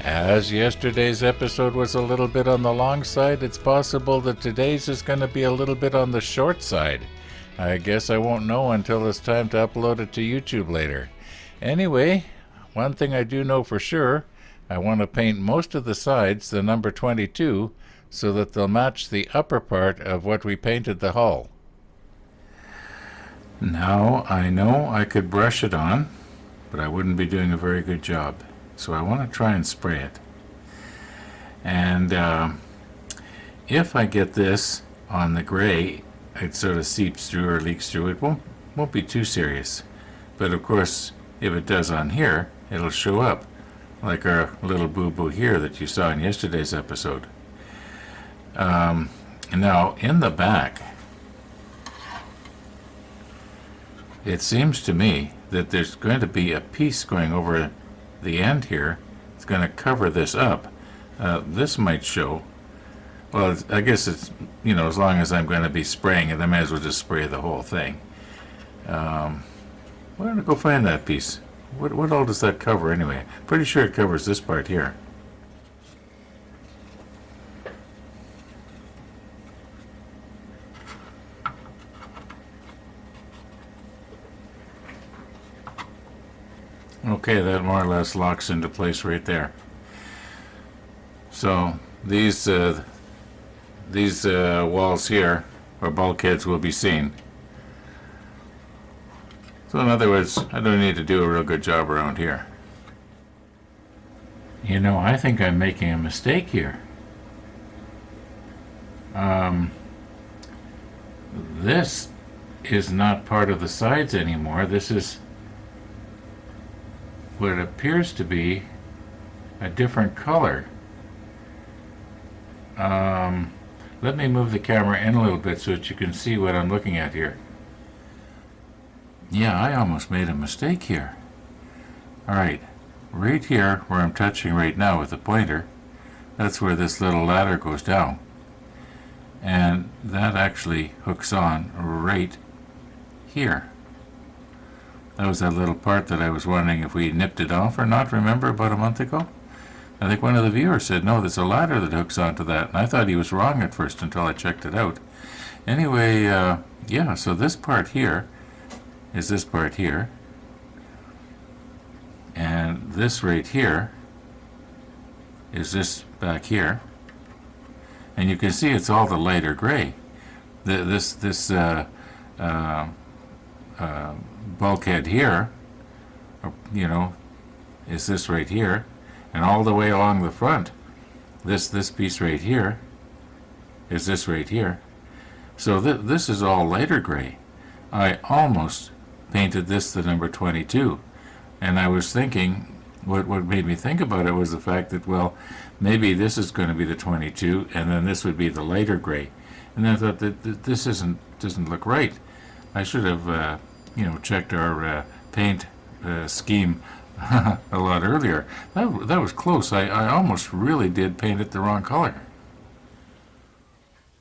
As yesterday's episode was a little bit on the long side, it's possible that today's is going to be a little bit on the short side. I guess I won't know until it's time to upload it to YouTube later. Anyway, one thing I do know for sure, I want to paint most of the sides the number 22 so that they'll match the upper part of what we painted the hull. Now, I know I could brush it on, but I wouldn't be doing a very good job. So I want to try and spray it. And if I get this on the gray, it sort of seeps through or leaks through. It won't be too serious. But of course, if it does on here, it'll show up, like our little boo-boo here that you saw in yesterday's episode. Now, in the back, it seems to me that there's going to be a piece going over the end here. It's going to cover this up. This might show. Well, I guess it's, as long as I'm going to be spraying it, I might as well just spray the whole thing. Why don't I go find that piece? What all does that cover anyway? Pretty sure it covers this part here. Okay, that more or less locks into place right there. So these walls here, or bulkheads, will be seen. So in other words, I don't need to do a real good job around here. I think I'm making a mistake here. This is not part of the sides anymore. This is what appears to be a different color. Let me move the camera in a little bit so that you can see what I'm looking at here. Yeah, I almost made a mistake here. Alright, right here where I'm touching right now with the pointer, that's where this little ladder goes down. And that actually hooks on right here. That was that little part that I was wondering if we nipped it off or not, remember, about a month ago? I think one of the viewers said, no, there's a ladder that hooks onto that, and I thought he was wrong at first until I checked it out. Anyway, yeah, so this part here is this part here, and this right here is this back here, and you can see it's all the lighter gray. This bulkhead here, is this right here, and all the way along the front, this piece right here is this right here. So this is all lighter gray. I almost painted this the number 22, and I was thinking, what made me think about it was the fact that, well, maybe this is going to be the 22, and then this would be the lighter gray. And I thought that this doesn't look right. I should have checked our paint scheme a lot earlier. That was close. I almost really did paint it the wrong color.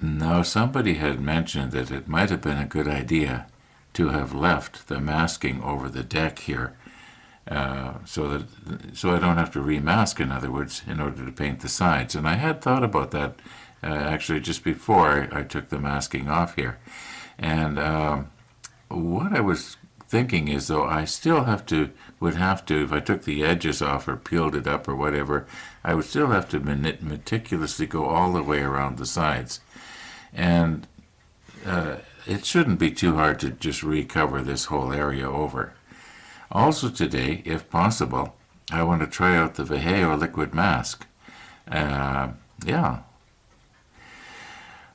Now, somebody had mentioned that it might have been a good idea to have left the masking over the deck here, so I don't have to remask, in other words, in order to paint the sides. And I had thought about that actually just before I took the masking off here. And what I was thinking is, though, I still would have to, if I took the edges off or peeled it up or whatever, I would still have to meticulously go all the way around the sides. And it shouldn't be too hard to just recover this whole area over. Also today, if possible, I want to try out the Vallejo liquid mask. Yeah.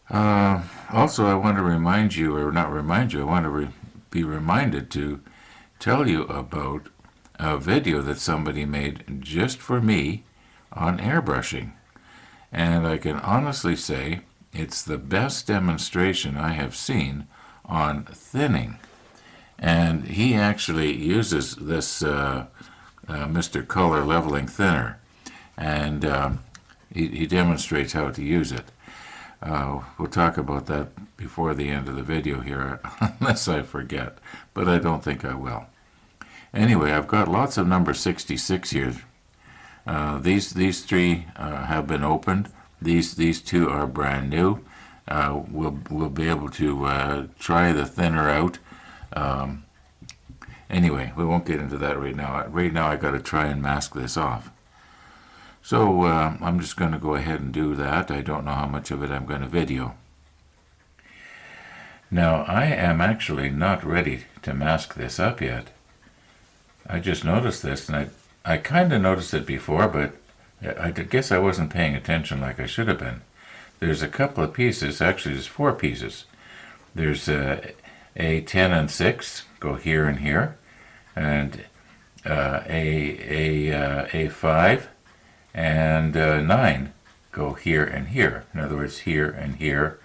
Also, I want to remind you, or not remind you, I want to be reminded to tell you about a video that somebody made just for me on airbrushing. And I can honestly say it's the best demonstration I have seen on thinning. And he actually uses this Mr. Color Leveling Thinner. And he demonstrates how to use it. We'll talk about that before the end of the video here, unless I forget, but I don't think I will. Anyway, I've got lots of number 66 here. These three have been opened. These two are brand new. We'll be able to try the thinner out. Anyway, we won't get into that right now. Right now I got to try and mask this off. So I'm just going to go ahead and do that. I don't know how much of it I'm going to video. Now I am actually not ready to mask this up yet. I just noticed this, and I kind of noticed it before, but I guess I wasn't paying attention like I should have been. There's a couple of pieces, actually there's 4 pieces. There's a 10 and 6 go here and here, and a 5 and 9 go here and here. In other words, here and here,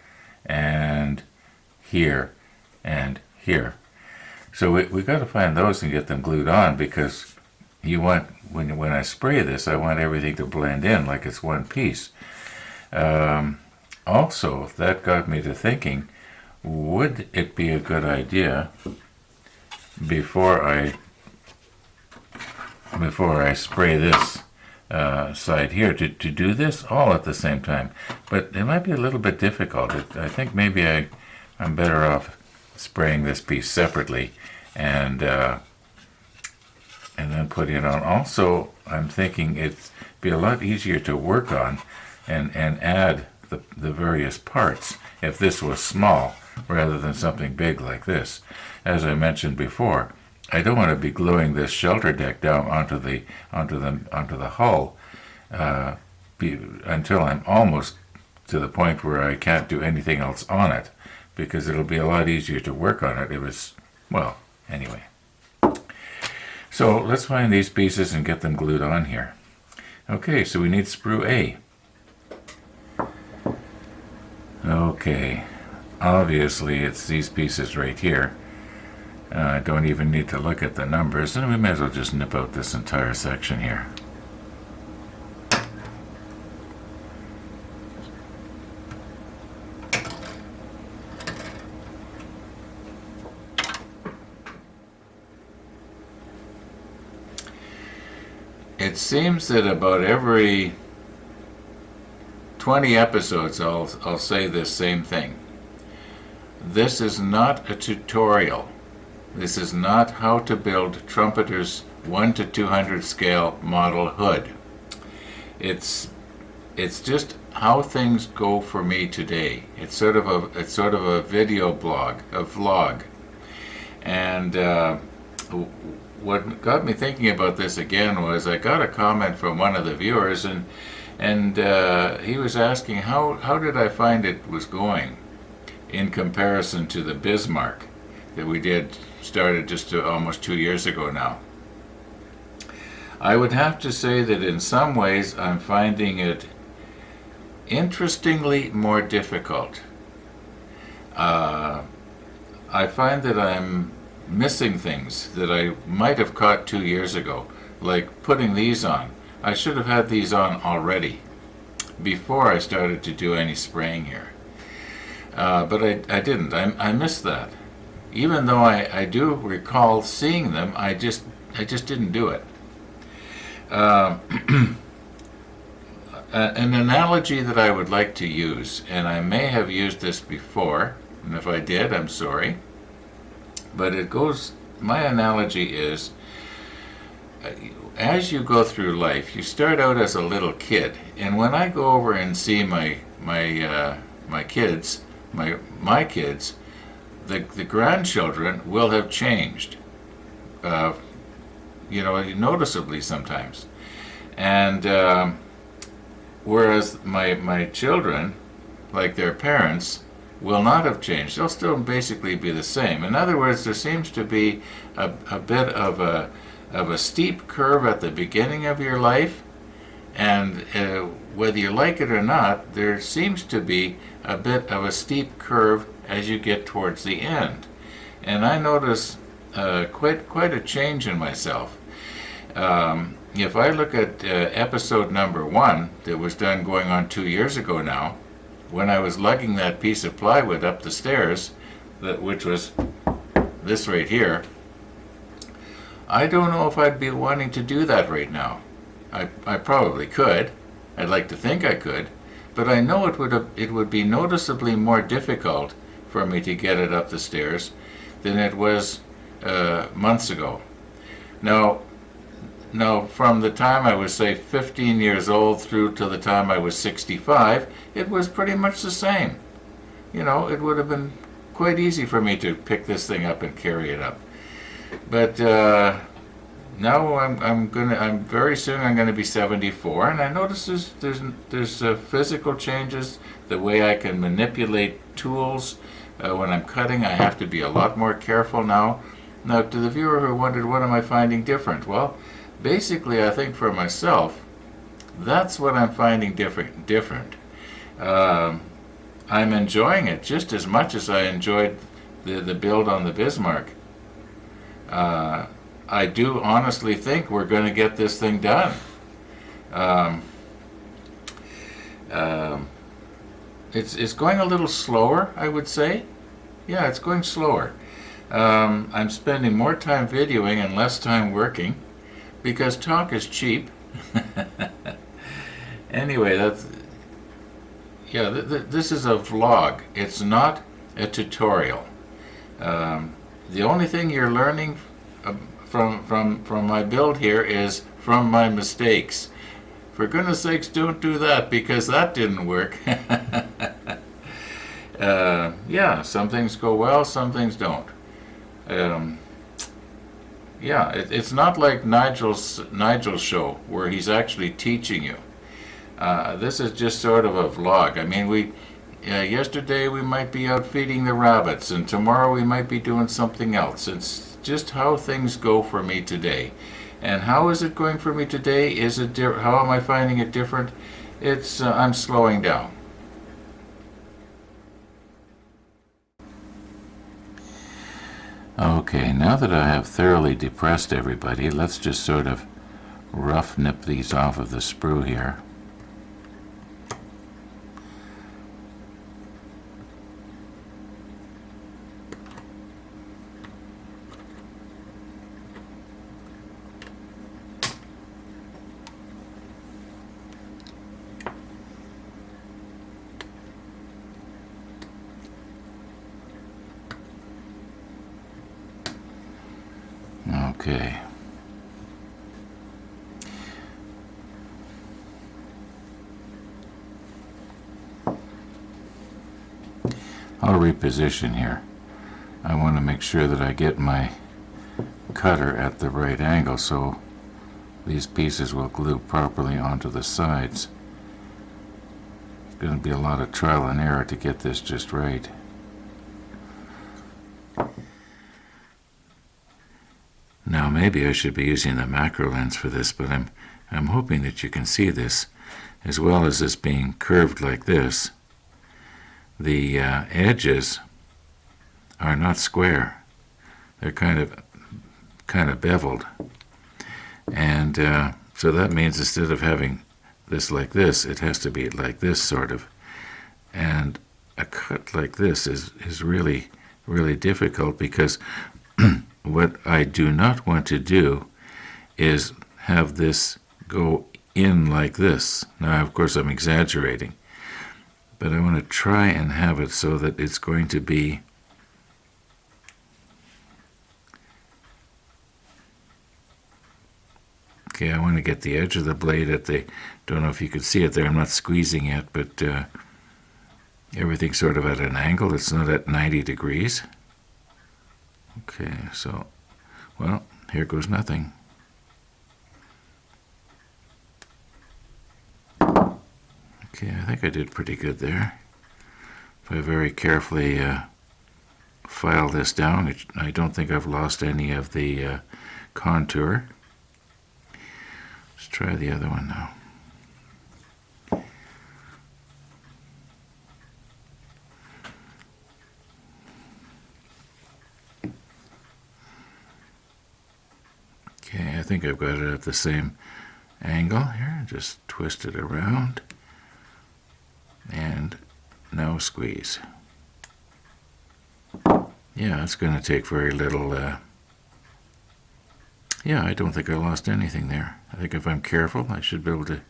and here and here. So we got to find those and get them glued on, because you want, when I spray this, I want everything to blend in like it's one piece. Also, that got me to thinking, would it be a good idea before I spray this side here to do this all at the same time? But it might be a little bit difficult. I think maybe I'm better off spraying this piece separately and then putting it on. Also, I'm thinking it'd be a lot easier to work on and add the various parts if this was small rather than something big like this. As I mentioned before, I don't want to be gluing this shelter deck down onto the hull until I'm almost to the point where I can't do anything else on it, because it'll be a lot easier to work on it. Well, anyway. So let's find these pieces and get them glued on here. Okay, so we need sprue A. Okay, obviously it's these pieces right here. I don't even need to look at the numbers, and we may as well just nip out this entire section here. It seems that about every 20 episodes I'll say this same thing. This is not a tutorial. This is not how to build Trumpeter's 1 to 200 scale model hood. It's just how things go for me today. It's sort of a video blog, a vlog. And what got me thinking about this again was I got a comment from one of the viewers, and he was asking how did I find it was going in comparison to the Bismarck that we started just almost 2 years ago now. I would have to say that in some ways I'm finding it interestingly more difficult. I find that I'm missing things that I might have caught 2 years ago, like putting these on. I should have had these on already before I started to do any spraying here. But I didn't. I missed that. Even though I do recall seeing them, I just didn't do it. An analogy that I would like to use, and I may have used this before, and if I did, I'm sorry, but my analogy is, as you go through life, you start out as a little kid, and when I go over and see my kids, the grandchildren will have changed, noticeably sometimes. And whereas my children, like their parents, will not have changed. They'll still basically be the same. In other words, there seems to be a bit of a steep curve at the beginning of your life, and whether you like it or not, there seems to be a bit of a steep curve as you get towards the end. And I notice quite a change in myself. If I look at episode number 1 that was done going on 2 years ago now, when I was lugging that piece of plywood up the stairs, which was this right here, I don't know if I'd be wanting to do that right now. I probably could. I'd like to think I could, but I know it would be noticeably more difficult for me to get it up the stairs than it was months ago. Now, from the time I was, say, 15 years old through to the time I was 65, it was pretty much the same. It would have been quite easy for me to pick this thing up and carry it up. But now I'm very soon I'm gonna be 74, and I notice there's physical changes. The way I can manipulate tools when I'm cutting, I have to be a lot more careful now. Now, to the viewer who wondered, what am I finding different? Well, basically, I think for myself, that's what I'm finding different. I'm enjoying it just as much as I enjoyed the build on the Bismarck. I do honestly think we're going to get this thing done. It's going a little slower, I would say. Yeah, it's going slower. I'm spending more time videoing and less time working because talk is cheap. Anyway, this is a vlog. It's not a tutorial. The only thing you're learning from my build here is from my mistakes. For goodness sakes, don't do that, because that didn't work. Some things go well, some things don't. It's not like Nigel's show where he's actually teaching you. This is just sort of a vlog. I mean, yesterday we might be out feeding the rabbits, and tomorrow we might be doing something else. It's just how things go for me today. And how is it going for me today? How am I finding it different? I'm slowing down. Okay, now that I have thoroughly depressed everybody, let's just sort of rough nip these off of the sprue here. Okay. I'll reposition here. I want to make sure that I get my cutter at the right angle so these pieces will glue properly onto the sides. It's going to be a lot of trial and error to get this just right. Now maybe I should be using the macro lens for this, but I'm hoping that you can see this, as well as this being curved like this. The edges are not square; they're kind of beveled, and so that means instead of having this like this, it has to be like this sort of. And a cut like this is really, really difficult, because what I do not want to do is have this go in like this. Now, of course, I'm exaggerating, but I want to try and have it so that it's going to be okay. I want to get the edge of the blade at the, don't know if you can see it there, I'm not squeezing it, but everything's sort of at an angle. It's not at 90 degrees. Okay, so, well, here goes nothing. Okay, I think I did pretty good there. If I very carefully file this down, I don't think I've lost any of the contour. Let's try the other one now. Okay, I think I've got it at the same angle here. Just twist it around and no squeeze. Yeah, it's going to take very little Yeah, I don't think I lost anything there. I think if I'm careful, I should be able to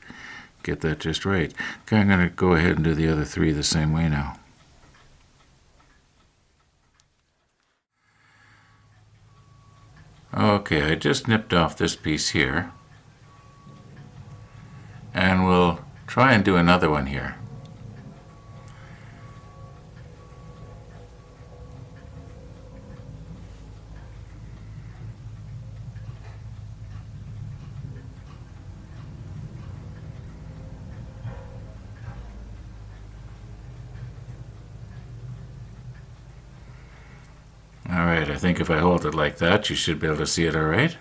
get that just right. Okay, I'm going to go ahead and do the other 3 the same way now. Okay, I just nipped off this piece here. And we'll try and do another one here. Alright, I think if I hold it like that, you should be able to see it all right.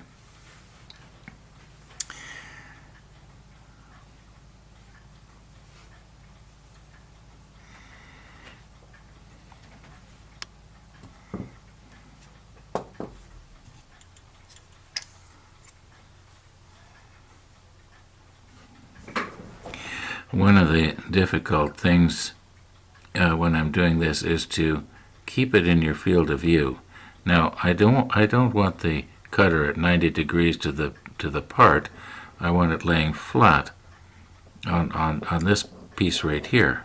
One of the difficult things when I'm doing this is to keep it in your field of view. Now, I don't want the cutter at 90 degrees to the part. I want it laying flat on this piece right here.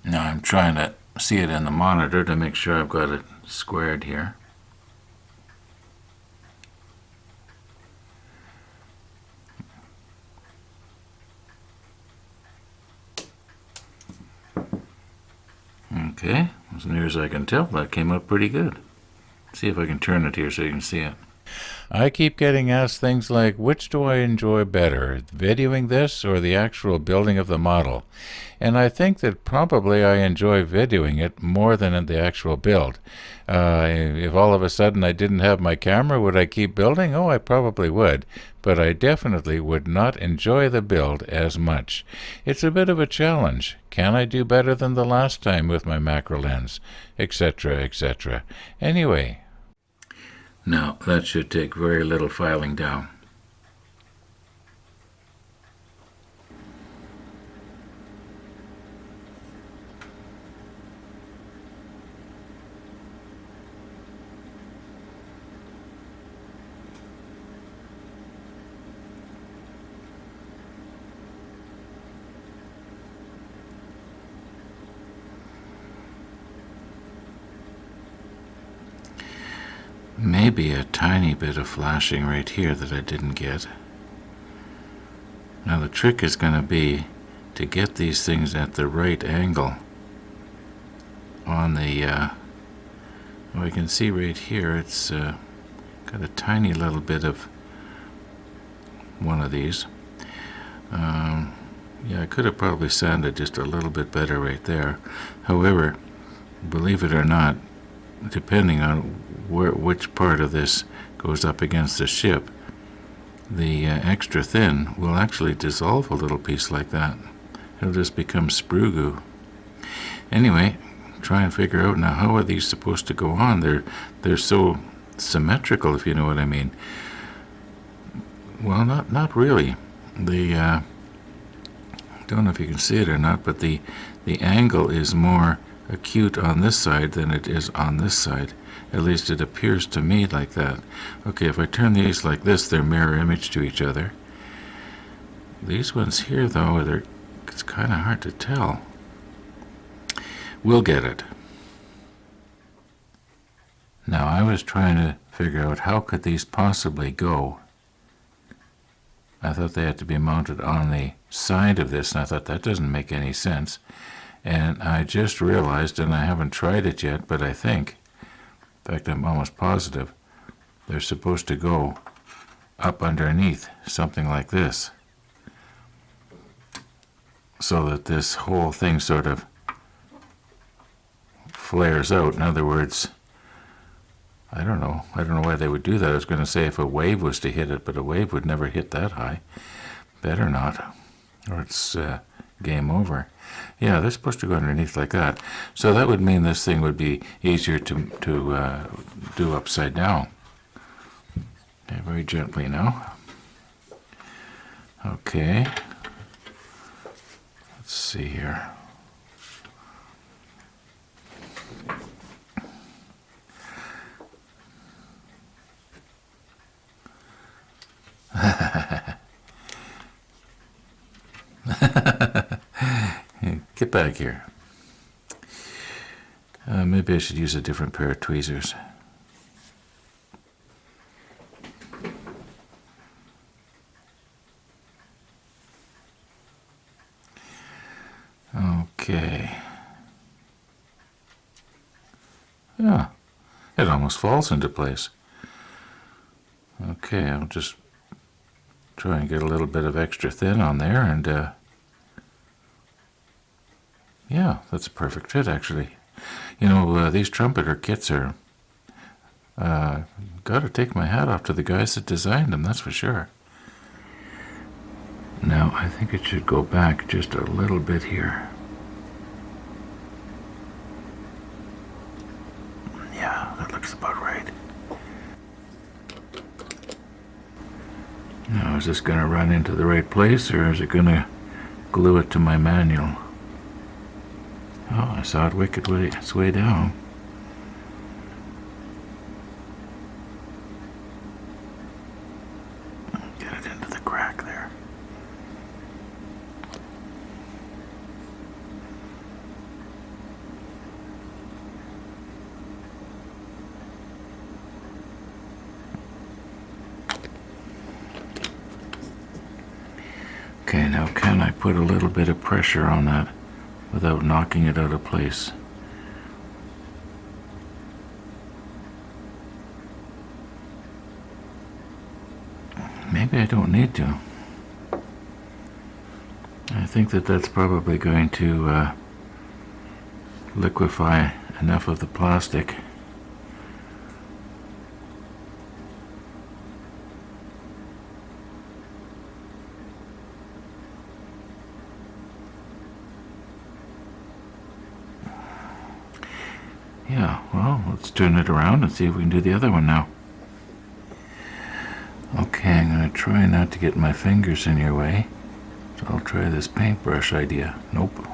Now I'm trying to see it in the monitor to make sure I've got it squared here. Okay, as near as I can tell, that came out pretty good. See if I can turn it here so you can see it. I keep getting asked things like, which do I enjoy better, videoing this or the actual building of the model? And I think that probably I enjoy videoing it more than in the actual build. If all of a sudden I didn't have my camera, would I keep building? Oh, I probably would, but I definitely would not enjoy the build as much. It's a bit of a challenge. Can I do better than the last time with my macro lens? Etc., etc. Anyway, now that should take very little filing down. Maybe a tiny bit of flashing right here that I didn't get. Now the trick is going to be to get these things at the right angle on the, well, you can see right here it's got a tiny little bit of one of these. Yeah, I could have probably sanded just a little bit better right there. However, believe it or not, depending on which part of this goes up against the ship, the extra thin will actually dissolve a little piece like that. It'll just become sprue goo. Anyway, try and figure out now, how are these supposed to go on? They're so symmetrical, if you know what I mean. Well, not really. The don't know if you can see it or not, but the angle is more acute on this side than it is on this side. At least it appears to me like that. Okay, if I turn these like this, they're mirror image to each other. These ones here, though, it's kind of hard to tell. We'll get it. Now, I was trying to figure out how could these possibly go. I thought they had to be mounted on the side of this, and I thought that doesn't make any sense. And I just realized, and I haven't tried it yet, but I think, in fact, I'm almost positive, they're supposed to go up underneath, something like this, so that this whole thing sort of flares out. In other words, I don't know why they would do that. I was going to say if a wave was to hit it, but a wave would never hit that high. Better not, or it's game over. Yeah, they're supposed to go underneath like that. So that would mean this thing would be easier to do upside down. Okay, very gently now. Okay. Let's see here. Get back here. Maybe I should use a different pair of tweezers. Okay. Yeah, it almost falls into place. Okay, I'll just try and get a little bit of extra thin on there, and yeah, that's a perfect fit, actually. You know, these Trumpeter kits are, gotta take my hat off to the guys that designed them, that's for sure. Now, I think it should go back just a little bit here. Yeah, that looks about right. Now, is this going to run into the right place, or is it going to glue it to my manual? Oh, I saw it wicked its way down. Get it into the crack there. Okay, now can I put a little bit of pressure on that without knocking it out of place? Maybe I don't need to. I think that's probably going to liquefy enough of the plastic. Yeah, well, let's turn it around and see if we can do the other one now. Okay, I'm going to try not to get my fingers in your way. So I'll try this paintbrush idea. Nope.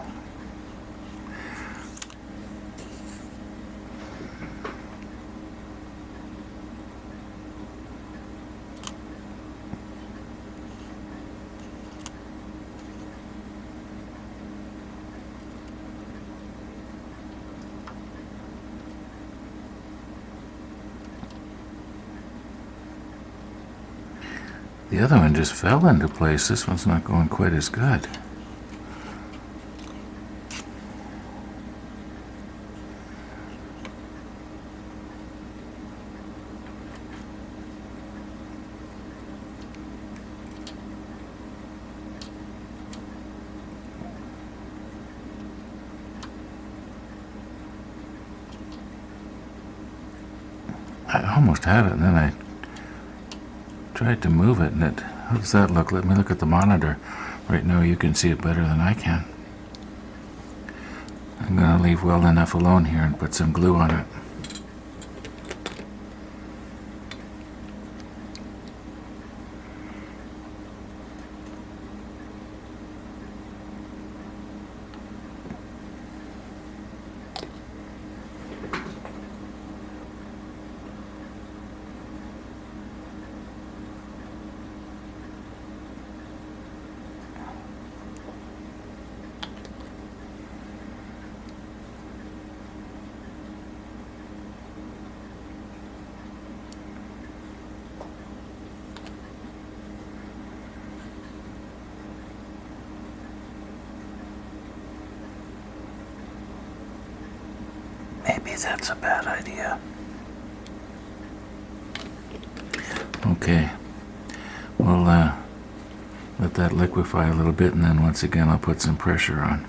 The other one just fell into place. This one's not going quite as good. I almost had it, and then I tried to move it, and how does that look? Let me look at the monitor. Right now you can see it better than I can. I'm going to leave well enough alone here and put some glue on it. Maybe that's a bad idea. Okay, we'll let that liquefy a little bit, and then once again I'll put some pressure on.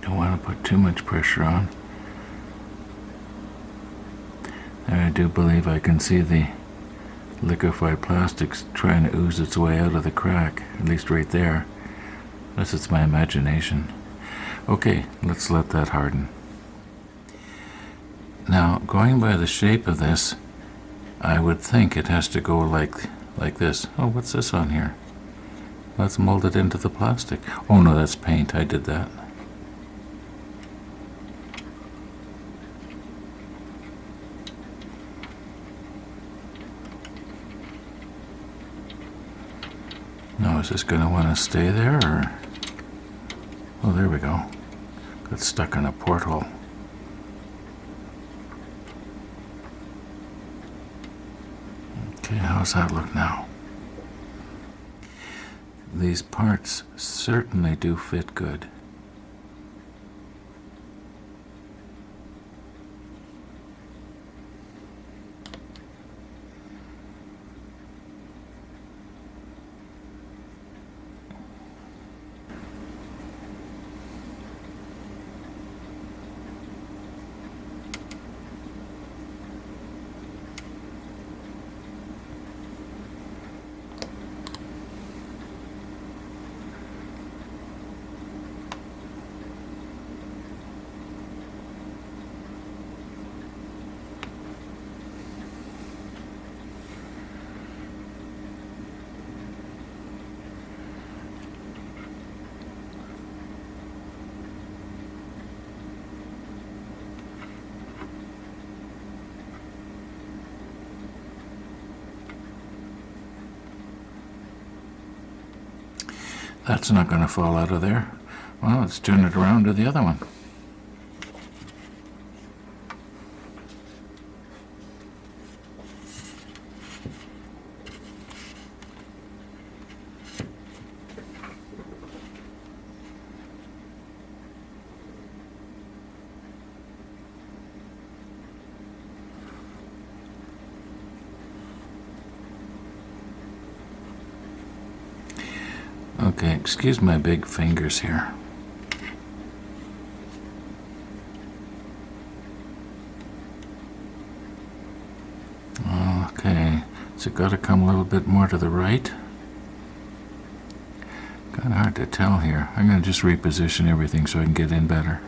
Don't want to put too much pressure on. There, I do believe I can see the liquefied plastic's trying to ooze its way out of the crack, at least right there. Unless it's my imagination. Okay, let's let that harden. Now, going by the shape of this, I would think it has to go like this. Oh, what's this on here? Let's mold it into the plastic. Oh no, that's paint. I did that. Now, is this going to want to stay there, or? Oh, there we go. Got stuck in a porthole. Okay, how's that look now? These parts certainly do fit good. That's not going to fall out of there. Well, let's turn it around to the other one. Okay, excuse my big fingers here. Okay, so it got to come a little bit more to the right. Kind of hard to tell here. I'm going to just reposition everything so I can get in better.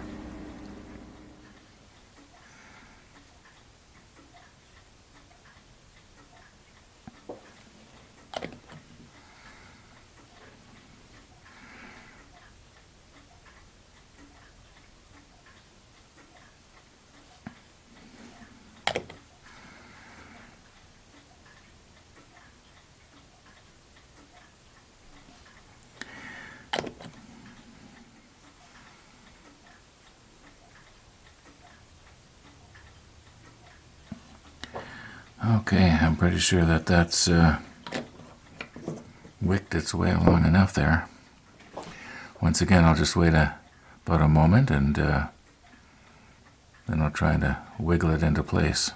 Okay, I'm pretty sure that that's wicked its way along enough there. Once again, I'll just wait about a moment and then I'll try to wiggle it into place.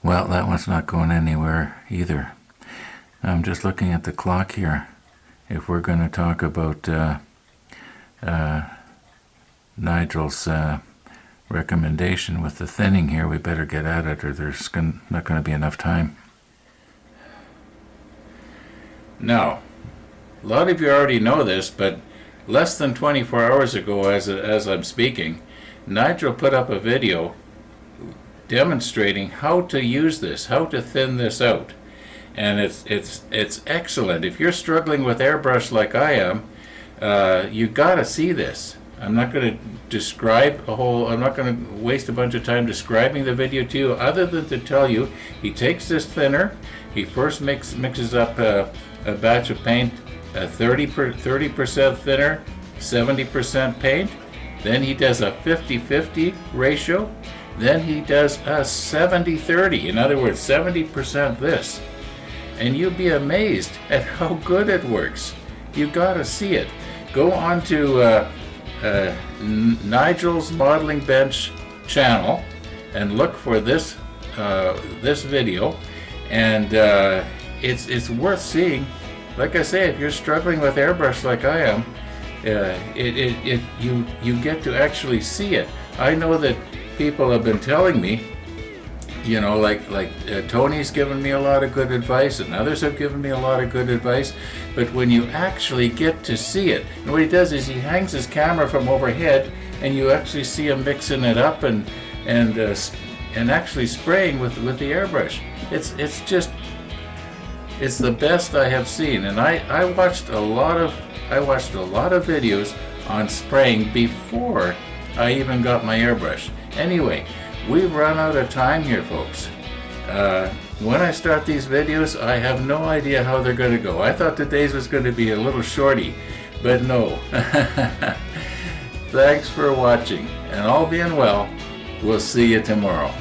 Well, that one's not going anywhere either. I'm just looking at the clock here. If we're going to talk about Nigel's recommendation with the thinning here, we better get at it or there's not going to be enough time. Now, a lot of you already know this, but less than 24 hours ago, as I'm speaking, Nigel put up a video demonstrating how to use this, how to thin this out, and it's excellent. If you're struggling with airbrush like I am, you gotta see this. I'm not going to describe I'm not going to waste a bunch of time describing the video to you, other than to tell you he takes this thinner, he first mixes up a batch of paint, 30% thinner, 70% paint, then he does a 50-50 ratio. Then he does a 70-30, in other words, 70% this. And you'll be amazed at how good it works. You gotta see it. Go on to Nigel's Modeling Bench channel and look for this video, and it's worth seeing like I say, if you're struggling with airbrush like I am, you get to actually see it. I know that people have been telling me, you know, like Tony's given me a lot of good advice, and others have given me a lot of good advice. But when you actually get to see it, and what he does is he hangs his camera from overhead, and you actually see him mixing it up and actually spraying with the airbrush. It's the best I have seen, and I watched a lot of videos on spraying before I even got my airbrush. Anyway, we've run out of time here, folks. When I start these videos, I have no idea how they're going to go. I thought today's was going to be a little shorty, but no. Thanks for watching, and all being well, we'll see you tomorrow.